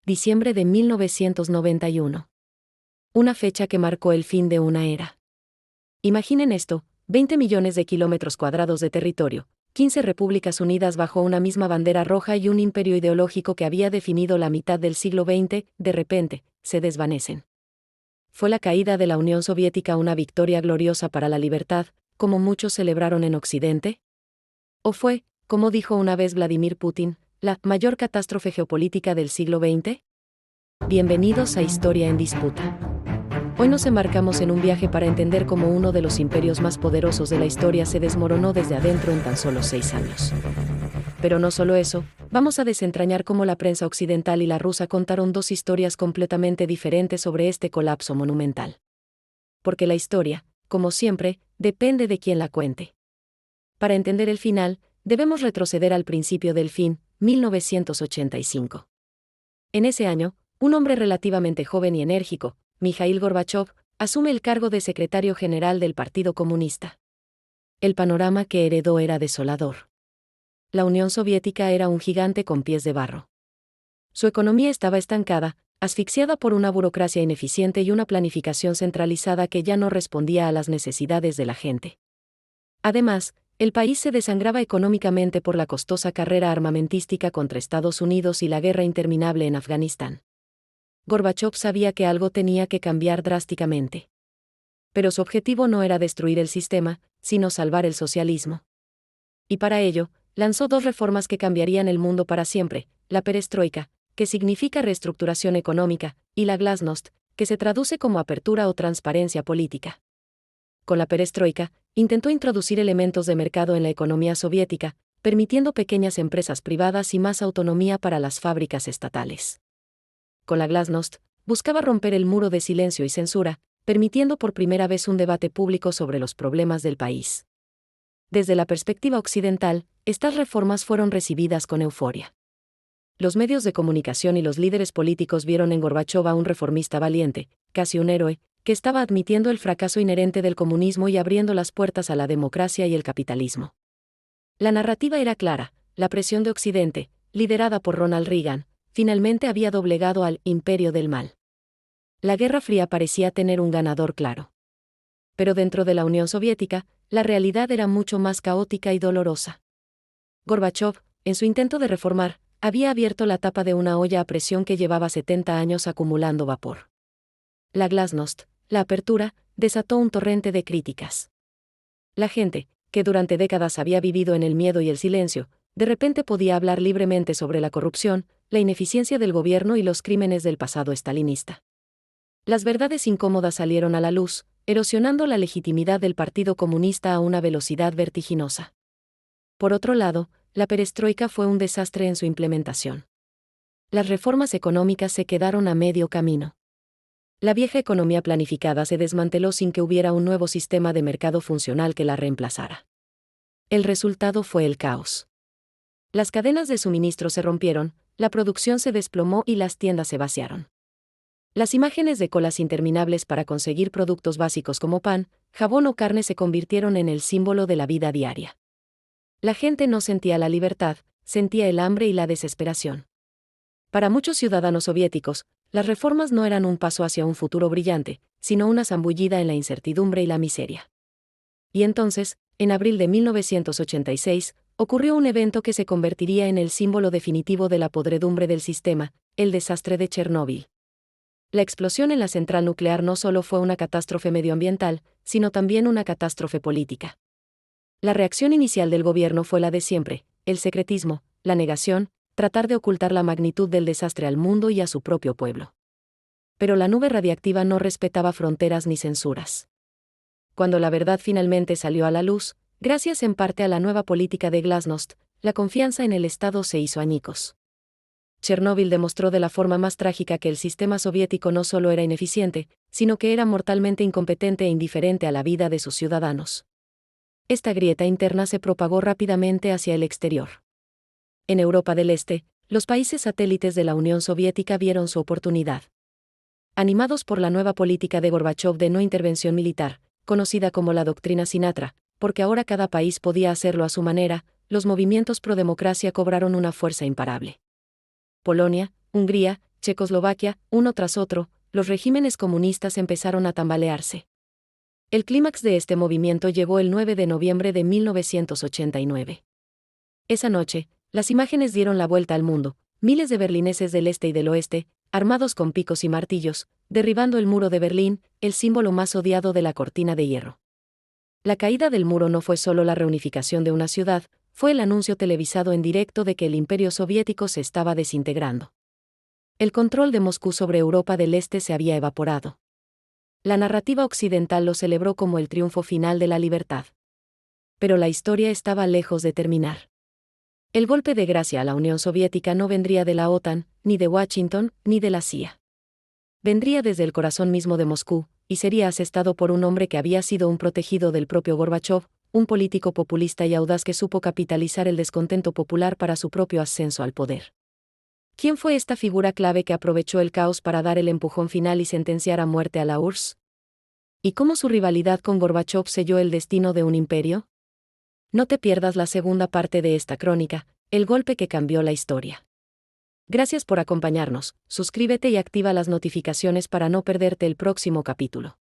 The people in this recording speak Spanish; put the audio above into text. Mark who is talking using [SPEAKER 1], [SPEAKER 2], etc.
[SPEAKER 1] diciembre de 1991. Una fecha que marcó el fin de una era. Imaginen esto, 20 millones de kilómetros cuadrados de territorio, 15 repúblicas unidas bajo una misma bandera roja y un imperio ideológico que había definido la mitad del siglo XX, de repente, se desvanecen. ¿Fue la caída de la Unión Soviética una victoria gloriosa para la libertad, como muchos celebraron en Occidente? ¿O fue, como dijo una vez Vladimir Putin, la mayor catástrofe geopolítica del siglo XX? Bienvenidos a Historia en Disputa. Hoy nos embarcamos en un viaje para entender cómo uno de los imperios más poderosos de la historia se desmoronó desde adentro en tan solo 6 años. Pero no solo eso, vamos a desentrañar cómo la prensa occidental y la rusa contaron dos historias completamente diferentes sobre este colapso monumental. Porque la historia, como siempre, depende de quien la cuente. Para entender el final, debemos retroceder al principio del fin, 1985. En ese año, un hombre relativamente joven y enérgico, Mikhail Gorbachov, asume el cargo de secretario general del Partido Comunista. El panorama que heredó era desolador. La Unión Soviética era un gigante con pies de barro. Su economía estaba estancada, asfixiada por una burocracia ineficiente y una planificación centralizada que ya no respondía a las necesidades de la gente. Además, el país se desangraba económicamente por la costosa carrera armamentística contra Estados Unidos y la guerra interminable en Afganistán. Gorbachov sabía que algo tenía que cambiar drásticamente. Pero su objetivo no era destruir el sistema, sino salvar el socialismo. Y para ello, lanzó dos reformas que cambiarían el mundo para siempre: la perestroika, que significa reestructuración económica, y la glasnost, que se traduce como apertura o transparencia política. Con la perestroika, intentó introducir elementos de mercado en la economía soviética, permitiendo pequeñas empresas privadas y más autonomía para las fábricas estatales. Con la glasnost, buscaba romper el muro de silencio y censura, permitiendo por primera vez un debate público sobre los problemas del país. Desde la perspectiva occidental, estas reformas fueron recibidas con euforia. Los medios de comunicación y los líderes políticos vieron en Gorbachov a un reformista valiente, casi un héroe, que estaba admitiendo el fracaso inherente del comunismo y abriendo las puertas a la democracia y el capitalismo. La narrativa era clara: la presión de Occidente, liderada por Ronald Reagan, finalmente había doblegado al imperio del mal. La Guerra Fría parecía tener un ganador claro. Pero dentro de la Unión Soviética, la realidad era mucho más caótica y dolorosa. Gorbachov, en su intento de reformar, había abierto la tapa de una olla a presión que llevaba 70 años acumulando vapor. La glasnost, la apertura, desató un torrente de críticas. La gente, que durante décadas había vivido en el miedo y el silencio, de repente podía hablar libremente sobre la corrupción, la ineficiencia del gobierno y los crímenes del pasado estalinista. Las verdades incómodas salieron a la luz, erosionando la legitimidad del Partido Comunista a una velocidad vertiginosa. Por otro lado, la perestroika fue un desastre en su implementación. Las reformas económicas se quedaron a medio camino. La vieja economía planificada se desmanteló sin que hubiera un nuevo sistema de mercado funcional que la reemplazara. El resultado fue el caos. Las cadenas de suministro se rompieron, la producción se desplomó y las tiendas se vaciaron. Las imágenes de colas interminables para conseguir productos básicos como pan, jabón o carne se convirtieron en el símbolo de la vida diaria. La gente no sentía la libertad, sentía el hambre y la desesperación. Para muchos ciudadanos soviéticos, las reformas no eran un paso hacia un futuro brillante, sino una zambullida en la incertidumbre y la miseria. Y entonces, en abril de 1986, ocurrió un evento que se convertiría en el símbolo definitivo de la podredumbre del sistema: el desastre de Chernóbil. La explosión en la central nuclear no solo fue una catástrofe medioambiental, sino también una catástrofe política. La reacción inicial del gobierno fue la de siempre: el secretismo, la negación, tratar de ocultar la magnitud del desastre al mundo y a su propio pueblo. Pero la nube radiactiva no respetaba fronteras ni censuras. Cuando la verdad finalmente salió a la luz, gracias en parte a la nueva política de glasnost, la confianza en el Estado se hizo añicos. Chernóbil demostró de la forma más trágica que el sistema soviético no solo era ineficiente, sino que era mortalmente incompetente e indiferente a la vida de sus ciudadanos. Esta grieta interna se propagó rápidamente hacia el exterior. En Europa del Este, los países satélites de la Unión Soviética vieron su oportunidad. Animados por la nueva política de Gorbachov de no intervención militar, conocida como la doctrina Sinatra, porque ahora cada país podía hacerlo a su manera, los movimientos pro democracia cobraron una fuerza imparable. Polonia, Hungría, Checoslovaquia, uno tras otro, los regímenes comunistas empezaron a tambalearse. El clímax de este movimiento llegó el 9 de noviembre de 1989. Esa noche, las imágenes dieron la vuelta al mundo, miles de berlineses del este y del oeste, armados con picos y martillos, derribando el muro de Berlín, el símbolo más odiado de la cortina de hierro. La caída del muro no fue solo la reunificación de una ciudad, fue el anuncio televisado en directo de que el imperio soviético se estaba desintegrando. El control de Moscú sobre Europa del Este se había evaporado. La narrativa occidental lo celebró como el triunfo final de la libertad. Pero la historia estaba lejos de terminar. El golpe de gracia a la Unión Soviética no vendría de la OTAN, ni de Washington, ni de la CIA. Vendría desde el corazón mismo de Moscú, y sería asestado por un hombre que había sido un protegido del propio Gorbachov, un político populista y audaz que supo capitalizar el descontento popular para su propio ascenso al poder. ¿Quién fue esta figura clave que aprovechó el caos para dar el empujón final y sentenciar a muerte a la URSS? ¿Y cómo su rivalidad con Gorbachov selló el destino de un imperio? No te pierdas la segunda parte de esta crónica, el golpe que cambió la historia. Gracias por acompañarnos, suscríbete y activa las notificaciones para no perderte el próximo capítulo.